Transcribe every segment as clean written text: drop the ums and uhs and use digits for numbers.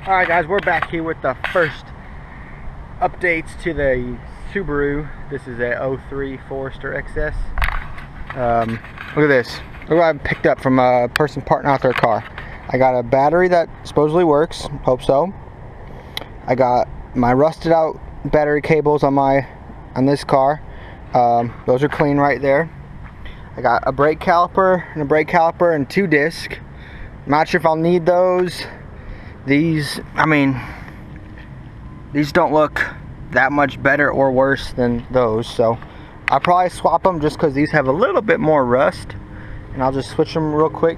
Alright guys, we're back here with the first updates to the Subaru. This is a 03 Forester XS. Look at this. Look what I picked up from a person parting out their car. I got a battery that supposedly works. Hope so. I got my rusted out battery cables on this car. Those are clean right there. I got a brake caliper and 2 discs. I'm not sure if I'll need those. These don't look that much better or worse than those, so I'll probably swap them just because these have a little bit more rust, and I'll just switch them real quick.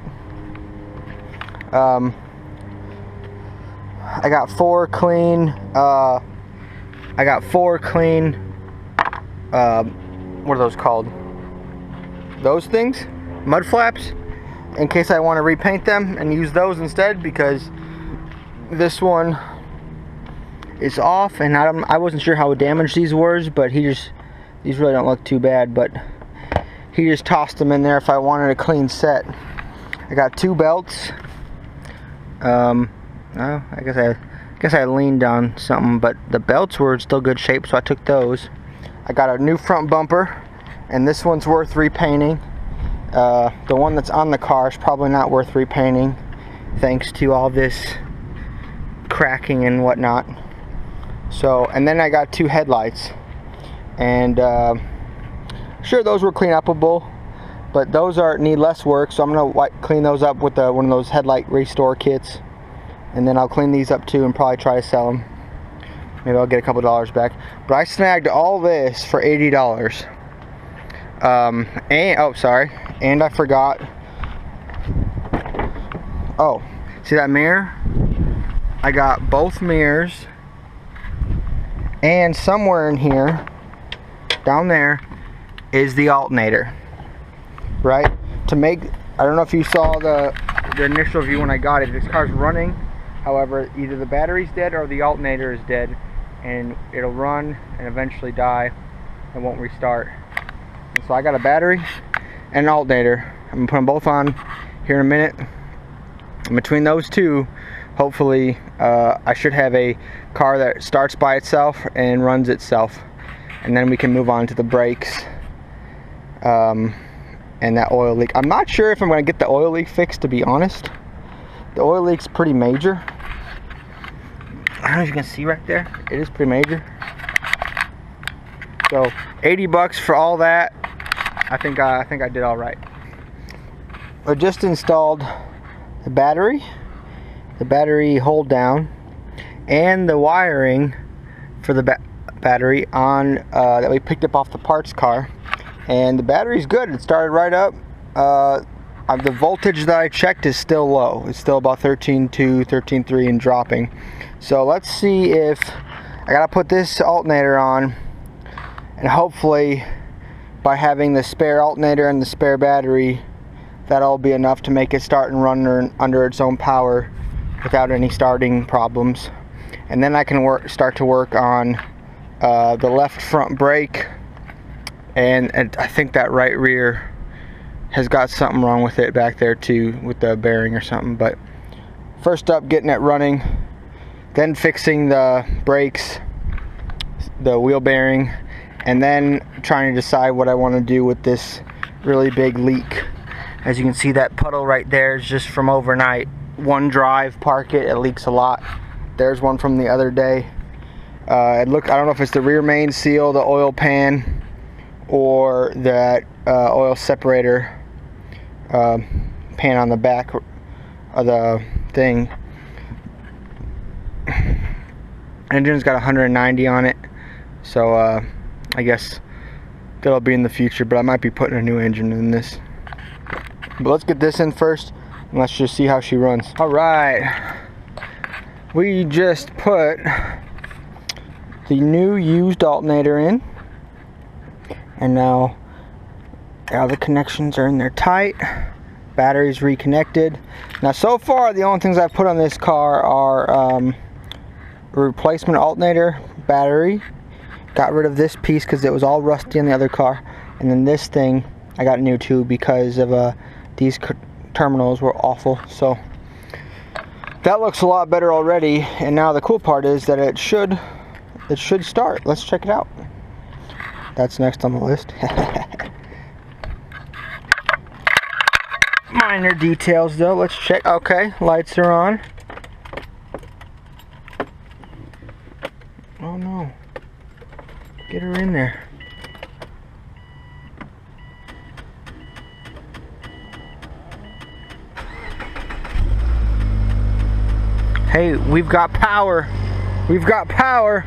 I got four clean what are those called? Those things? Mud flaps, in case I want to repaint them and use those instead, because this one is off, and I wasn't sure how damaged these were, but these really don't look too bad, but he just tossed them in there if I wanted a clean set. I got 2 belts. I guess I leaned on something, but the belts were in still good shape, so I took those. I got a new front bumper, and this one's worth repainting. The one that's on the car is probably not worth repainting, thanks to all this cracking and whatnot. So, and then I got 2 headlights, and sure, those were clean upable, but those need less work, so I'm gonna clean those up with one of those headlight restore kits, and then I'll clean these up too and probably try to sell them. Maybe I'll get a couple dollars back. But I snagged all this for $80. And I forgot. Oh, see that mirror? I got both mirrors, and somewhere in here, down there, is the alternator, right? I don't know if you saw the initial view when I got it. This car's running, however, either the battery's dead or the alternator is dead, and it'll run and eventually die and won't restart. And so I got a battery and an alternator. I'm gonna put them both on here in a minute. And between those two, hopefully I should have a car that starts by itself and runs itself, and then we can move on to the brakes and that oil leak. I'm not sure if I'm going to get the oil leak fixed, to be honest. The oil leak's pretty major. I don't know if you can see right there. It is pretty major. So $80 for all that. I think I did all right. I just installed the battery hold down, and the wiring for the battery on that we picked up off the parts car, and the battery's good. It started right up. The voltage that I checked is still low. It's still about 13.2, 13.3 and dropping. So let's see if I gotta put this alternator on, and hopefully by having the spare alternator and the spare battery, that'll be enough to make it start and run under its own power without any starting problems. And then I can start to work on the left front brake, and I think that right rear has got something wrong with it back there too, with the bearing or something. But first up, getting it running, then fixing the brakes, the wheel bearing, and then trying to decide what I want to do with this really big leak. As you can see, that puddle right there is just from overnight. One drive, park it leaks a lot. There's one from the other day. I don't know if it's the rear main seal, the oil pan, or that oil separator pan on the back of the thing. Engine's got 190 on it, so I guess that'll be in the future, but I might be putting a new engine in this. But let's get this in first, and let's just see how she runs. Alright, we just put the new used alternator in, and now all the connections are in there tight. Battery's reconnected. Now so far the only things I've put on this car are replacement alternator, battery. Got rid of this piece because it was all rusty in the other car, and then this thing I got new too because of these terminals were awful. So that looks a lot better already, and now the cool part is that it should start. Let's check it out. That's next on the list. Minor details though. Let's check. Okay, lights are on. Oh no. Get her in there. Hey, we've got power. We've got power.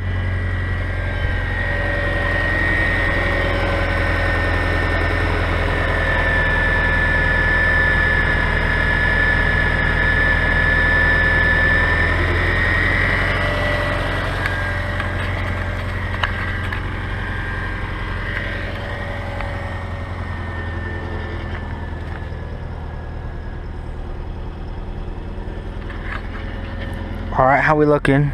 Alright, how we looking?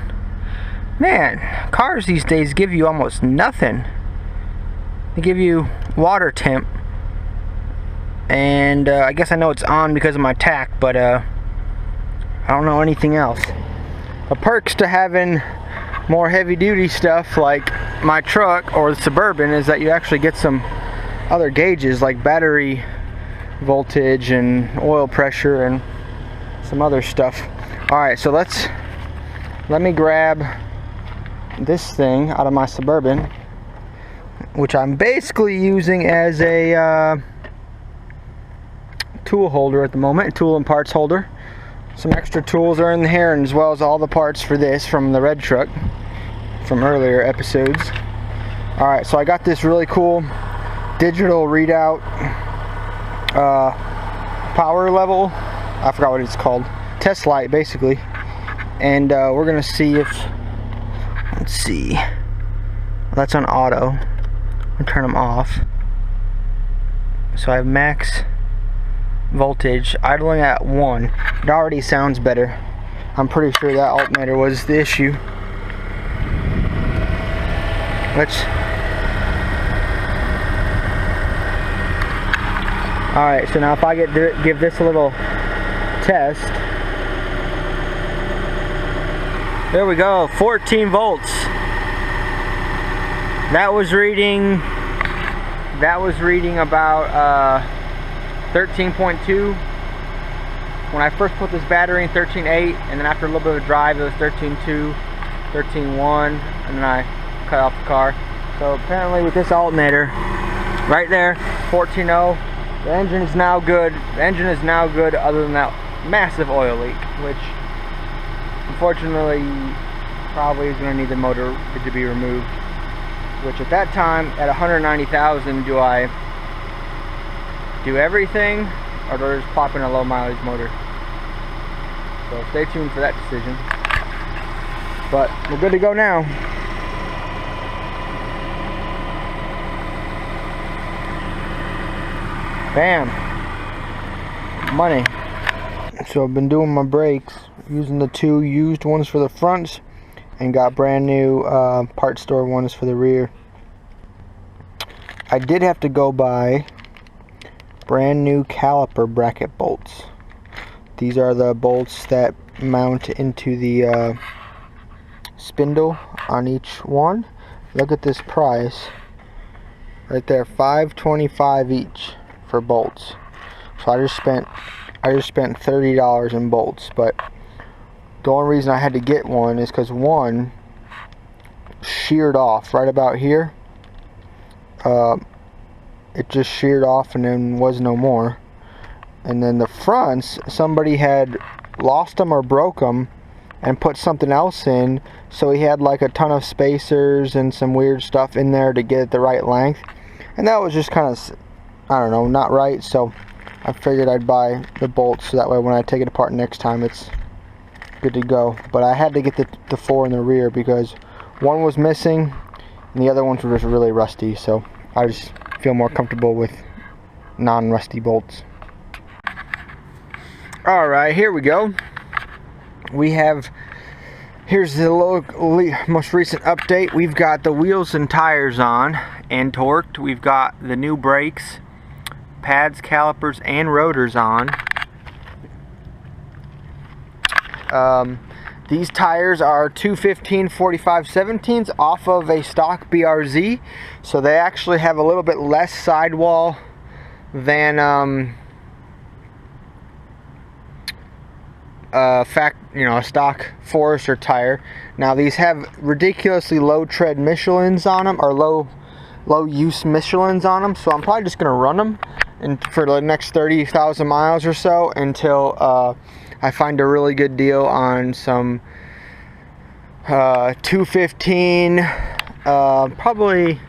Man, cars these days give you almost nothing. They give you water temp. And I guess I know it's on because of my tack, but I don't know anything else. The perks to having more heavy duty stuff like my truck or the Suburban is that you actually get some other gauges like battery voltage and oil pressure and some other stuff. Alright, so let me grab this thing out of my Suburban, which I'm basically using as a tool holder at the moment, tool and parts holder. Some extra tools are in here, and as well as all the parts for this from the red truck from earlier episodes. Alright, so I got this really cool digital readout power level. I forgot what it's called. Test light, basically. And we're gonna see if, let's see, that's on auto. I'm gonna turn them off. So I have max voltage idling at 1. It already sounds better. I'm pretty sure that alternator was the issue. Alright, so now if I give this a little test. There we go, 14 volts. That was reading about 13.2. When I first put this battery in, 13.8, and then after a little bit of a drive it was 13.2, 13.1, and then I cut off the car. So apparently with this alternator right there, 14.0, the engine is now good. The engine is now good other than that massive oil leak, which unfortunately probably is going to need the motor to be removed, which at that time at 190,000, do I do everything or do I just pop in a low mileage motor? So stay tuned for that decision, but we're good to go now. Bam, money. So I've been doing my brakes using the 2 used ones for the fronts and got brand new part store ones for the rear. I did have to go buy brand new caliper bracket bolts. These are the bolts that mount into the spindle on each one. Look at this price right there, $5.25 each for bolts. So I just spent $30 in bolts, but the only reason I had to get one is because one sheared off right about here. It just sheared off and then was no more. And then the fronts, somebody had lost them or broke them and put something else in, so he had like a ton of spacers and some weird stuff in there to get it the right length, and that was just kind of, I don't know, not right. So I figured I'd buy the bolts so that way when I take it apart next time it's good to go. But I had to get the 4 in the rear because one was missing and the other ones were just really rusty, so I just feel more comfortable with non-rusty bolts. Alright, here we go. Here's the most recent update. We've got the wheels and tires on and torqued. We've got the new brakes, pads, calipers, and rotors on. These tires are 215 45/17 off of a stock BRZ, so they actually have a little bit less sidewall than a stock Forester tire. Now these have ridiculously low tread Michelins on them, or low use Michelins on them, so I'm probably just gonna run them for the next 30,000 miles or so until I find a really good deal on some 215 probably,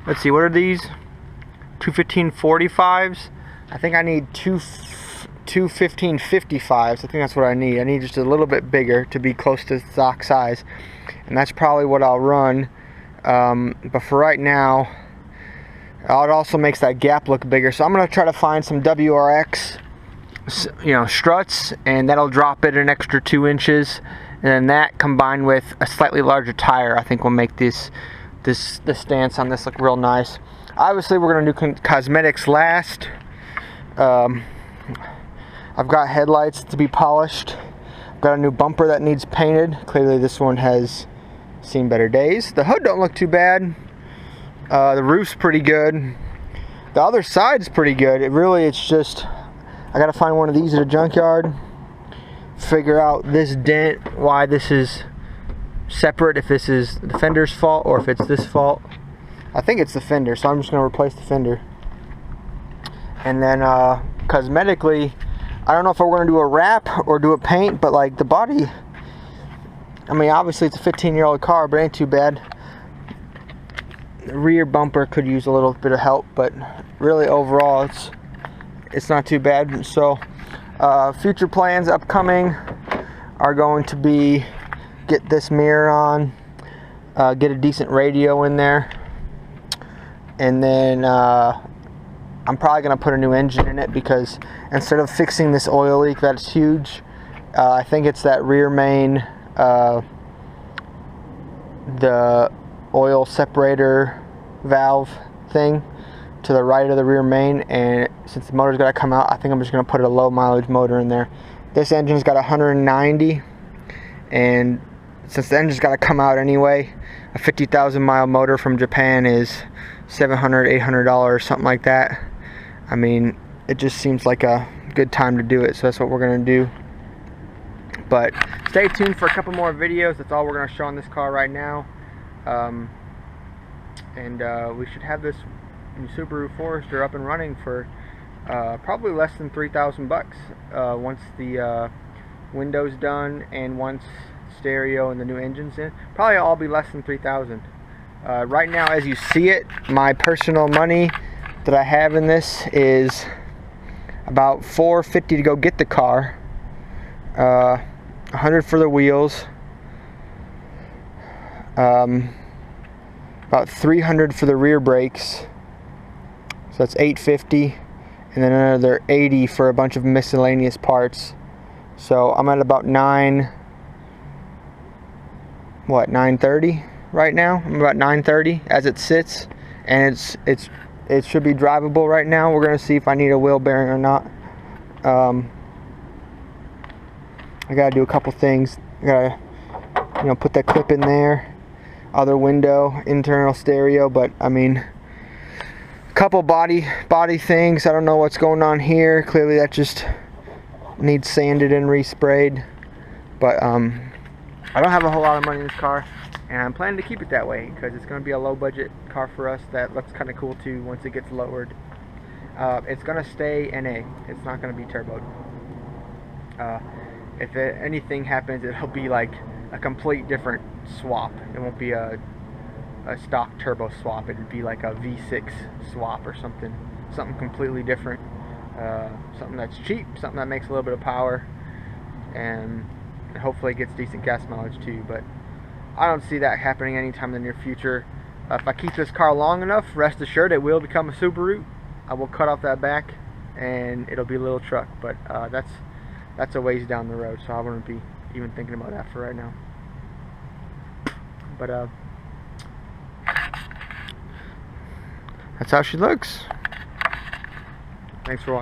let's see, what are these, 215 45s. I think I need 215 55s. I think that's what I need. I need just a little bit bigger to be close to stock size, and that's probably what I'll run. But for right now, it also makes that gap look bigger, so I'm going to try to find some WRX struts, and that'll drop it an extra 2 inches, and then that combined with a slightly larger tire I think will make the stance on this look real nice. Obviously we're going to do cosmetics last. I've got headlights to be polished. I've got a new bumper that needs painted. Clearly this one has seen better days. The hood don't look too bad. The roof's pretty good. The other side's pretty good. It's just, I gotta find one of these at a junkyard, figure out this dent, why this is separate, if this is the fender's fault or if it's this fault. I think it's the fender, so I'm just gonna replace the fender. And then cosmetically, I don't know if we're gonna do a wrap or do a paint, but like the body, I mean obviously it's a 15-year-old car, but it ain't too bad. The rear bumper could use a little bit of help, but really overall it's not too bad. So future plans upcoming are going to be get this mirror on, get a decent radio in there, and then I'm probably going to put a new engine in it, because instead of fixing this oil leak that's huge, I think it's that rear main, the oil separator valve thing to the right of the rear main, and since the motor's got to come out, I think I'm just going to put a low mileage motor in there. This engine's got 190, and since the engine's got to come out anyway, a 50,000 mile motor from Japan is $700, $800, something like that. I mean, it just seems like a good time to do it, so that's what we're going to do. But stay tuned for a couple more videos. That's all we're going to show on this car right now. We should have this Subaru Forester up and running for probably less than 3,000 bucks once the windows done, and once stereo and the new engine's in. Probably all be less than 3,000. Right now, as you see it, my personal money that I have in this is about $450 to go get the car, $100 for the wheels, about $300 for the rear brakes, so that's $850, and then another $80 for a bunch of miscellaneous parts. So I'm at about $930 right now. I'm about $930 as it sits, and it should be drivable right now. We're gonna see if I need a wheel bearing or not. I gotta do a couple things. I gotta, put that clip in there, other window, internal stereo, but I mean, a couple body things. I don't know what's going on here. Clearly that just needs sanded and resprayed, but I don't have a whole lot of money in this car, and I'm planning to keep it that way because it's going to be a low budget car for us that looks kind of cool too once it gets lowered. It's going to stay NA. It's not going to be turboed. If anything happens, it'll be like a complete different swap. It won't be a stock turbo swap. It'd be like a V6 swap or something completely different. Something that's cheap, something that makes a little bit of power, and hopefully it gets decent gas mileage too. But I don't see that happening anytime in the near future. If I keep this car long enough, rest assured it will become a Subaru. I will cut off that back and it'll be a little truck, but that's a ways down the road, so I wouldn't be even thinking about that for right now. But that's how she looks. Thanks for watching.